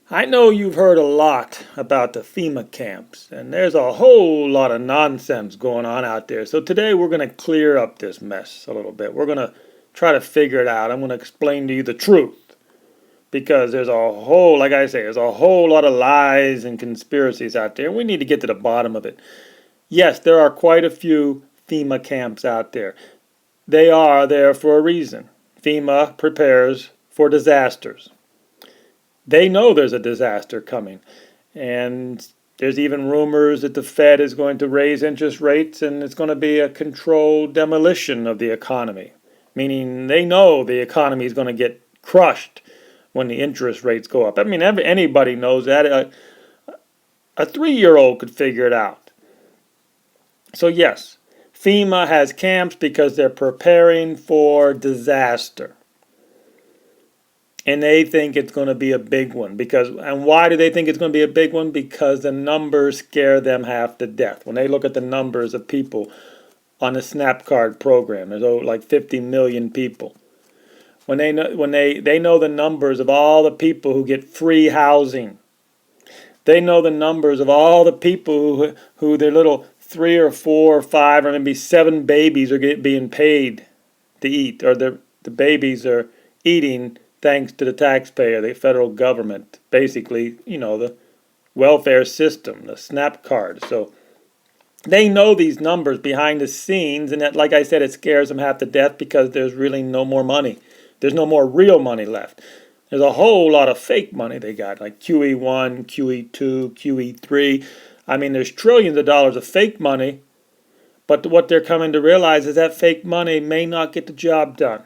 I know you've heard a lot about the FEMA camps, and there's a whole lot of nonsense going on out there. So today we're going to clear up this mess a little bit. We're going to try to figure it out. I'm going to explain to you the truth because there's a whole, like I say, there's a whole lot of lies and conspiracies out there, and we need to get to the bottom of it. Yes, there are quite a few FEMA camps out there. They are there for a reason. FEMA prepares for disasters. They know there's a disaster coming. And there's even rumors that the Fed is going to raise interest rates and it's going to be a controlled demolition of the economy. Meaning they know the economy is going to get crushed when the interest rates go up. I mean, anybody knows that. A 3-year-old could figure it out. So, yes, FEMA has camps because they're preparing for disaster. And they think it's going to be a big one and why do they think it's going to be a big one? Because the numbers scare them half to death. When they look at the numbers of people on the SNAP card program, there's like 50 million people. When they know the numbers of all the people who get free housing, they know the numbers of all the people who their little 3 or 4 or 5 or maybe 7 babies are being paid to eat, or the babies are eating thanks to the taxpayer, the federal government, basically, the welfare system, the SNAP card. So they know these numbers behind the scenes, and that, like I said, it scares them half to death because there's really no more money. There's no more real money left. There's a whole lot of fake money they got, like QE1, QE2, QE3. I mean, there's trillions of dollars of fake money, but what they're coming to realize is that fake money may not get the job done.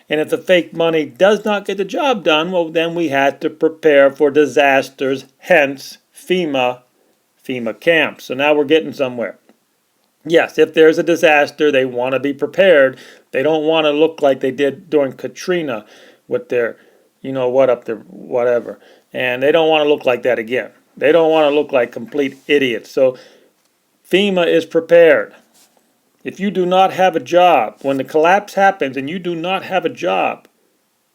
And if the fake money does not get the job done, well, then we had to prepare for disasters, hence FEMA camps. So now we're getting somewhere. Yes, if there's a disaster, they want to be prepared. They don't want to look like they did during Katrina with their, up there, whatever. And they don't want to look like that again. They don't want to look like complete idiots. So FEMA is prepared. If you do not have a job, when the collapse happens and you do not have a job,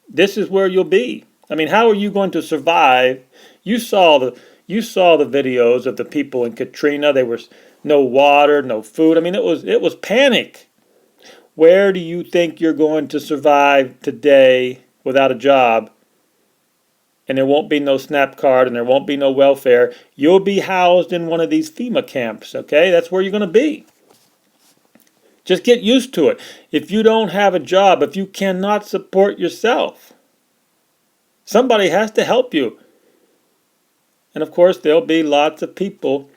this is where you'll be. I mean, how are you going to survive? You saw the videos of the people in Katrina. There was no water, no food. I mean, it was panic. Where do you think you're going to survive today without a job? And there won't be no SNAP card and there won't be no welfare. You'll be housed in one of these FEMA camps, okay? That's where you're going to be. Just get used to it. If you don't have a job, if you cannot support yourself, somebody has to help you. And of course, there'll be lots of people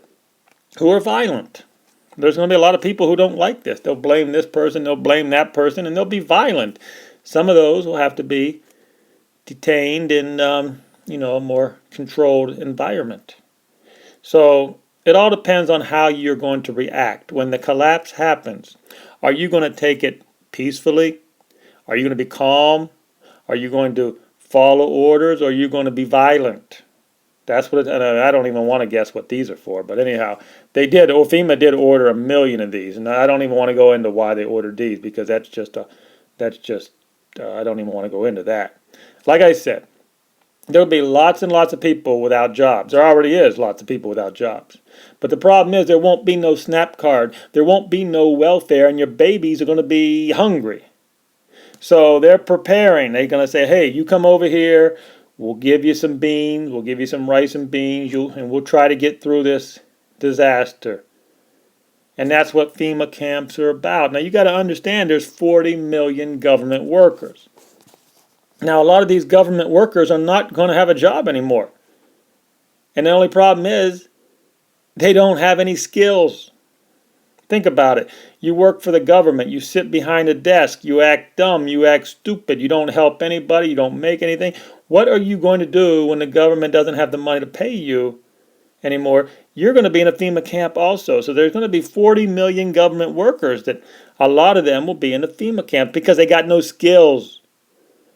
who are violent. There's going to be a lot of people who don't like this. They'll blame this person, they'll blame that person, and they'll be violent. Some of those will have to be detained in, a more controlled environment. So it all depends on how you're going to react. When the collapse happens, are you going to take it peacefully? Are you going to be calm? Are you going to follow orders? Or are you going to be violent? That's what I don't even want to guess what these are for. But anyhow, FEMA did order 1 million of these. And I don't even want to go into why they ordered these because I don't even want to go into that. Like I said, there'll be lots and lots of people without jobs. There already is lots of people without jobs. But the problem is there won't be no SNAP card. There won't be no welfare, and your babies are going to be hungry. So they're preparing. They're going to say, hey, you come over here. We'll give you some beans. We'll give you some rice and beans. And we'll try to get through this disaster. And that's what FEMA camps are about. Now, you got to understand there's 40 million government workers. Now, a lot of these government workers are not going to have a job anymore. And the only problem is they don't have any skills. Think about it. You work for the government. You sit behind a desk. You act dumb. You act stupid. You don't help anybody. You don't make anything. What are you going to do when the government doesn't have the money to pay you anymore? You're going to be in a FEMA camp also. So there's going to be 40 million government workers that a lot of them will be in the FEMA camp because they got no skills.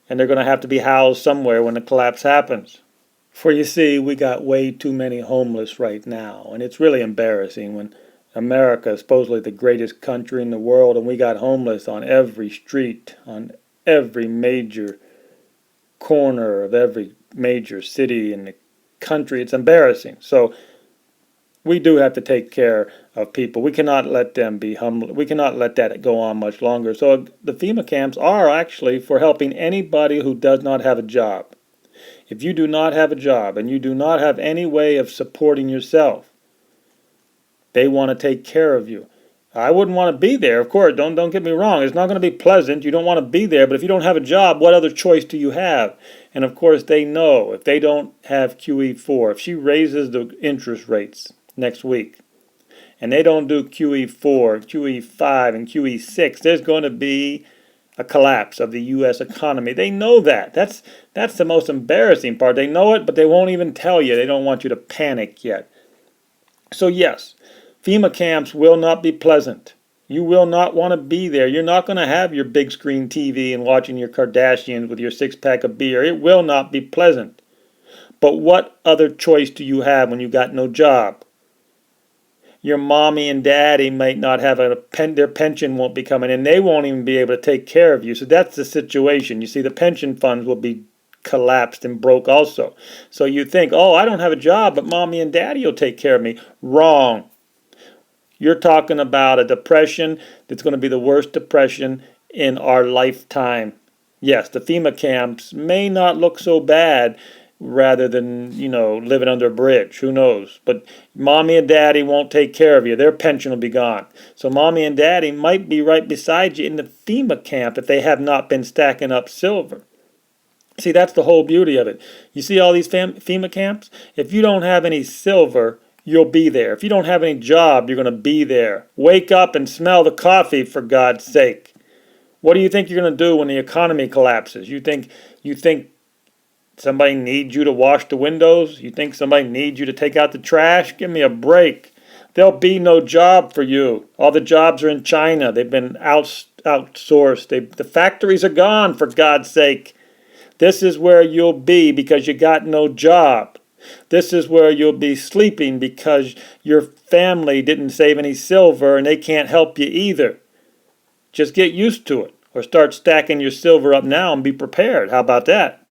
And they're going to have to be housed somewhere when the collapse happens. For you see, we got way too many homeless right now. And it's really embarrassing when America is supposedly the greatest country in the world and we got homeless on every street, on every major corner of every major city in the country. It's embarrassing. So we do have to take care of people. We cannot let them be humble. We cannot let that go on much longer. So the FEMA camps are actually for helping anybody who does not have a job. If you do not have a job and you do not have any way of supporting yourself, they want to take care of you. I wouldn't want to be there, of course. Don't get me wrong. It's not going to be pleasant. You don't want to be there. But if you don't have a job, what other choice do you have? And of course, they know if they don't have QE4, if she raises the interest rates next week, and they don't do QE4, QE5, and QE6, there's going to be a collapse of the U.S. economy. They know that. That's the most embarrassing part. They know it, but they won't even tell you. They don't want you to panic yet. So yes, FEMA camps will not be pleasant. You will not want to be there. You're not going to have your big screen TV and watching your Kardashians with your six-pack of beer. It will not be pleasant. But what other choice do you have when you got no job? Your mommy and daddy might not have their pension won't be coming in. They won't even be able to take care of you. So that's the situation. You see, the pension funds will be collapsed and broke also. So you think, oh, I don't have a job, but mommy and daddy will take care of me. Wrong. You're talking about a depression that's going to be the worst depression in our lifetime. Yes, the FEMA camps may not look so bad rather than, living under a bridge. Who knows? But mommy and daddy won't take care of you. Their pension will be gone. So mommy and daddy might be right beside you in the FEMA camp if they have not been stacking up silver. See, that's the whole beauty of it. You see all these FEMA camps? If you don't have any silver, you'll be there. If you don't have any job, you're going to be there. Wake up and smell the coffee, for God's sake. What do you think you're going to do when the economy collapses? You think somebody needs you to wash the windows? You think somebody needs you to take out the trash? Give me a break. There'll be no job for you. All the jobs are in China. They've been outsourced. The factories are gone, for God's sake. This is where you'll be because you got no job. This is where you'll be sleeping because your family didn't save any silver and they can't help you either. Just get used to it or start stacking your silver up now and be prepared. How about that?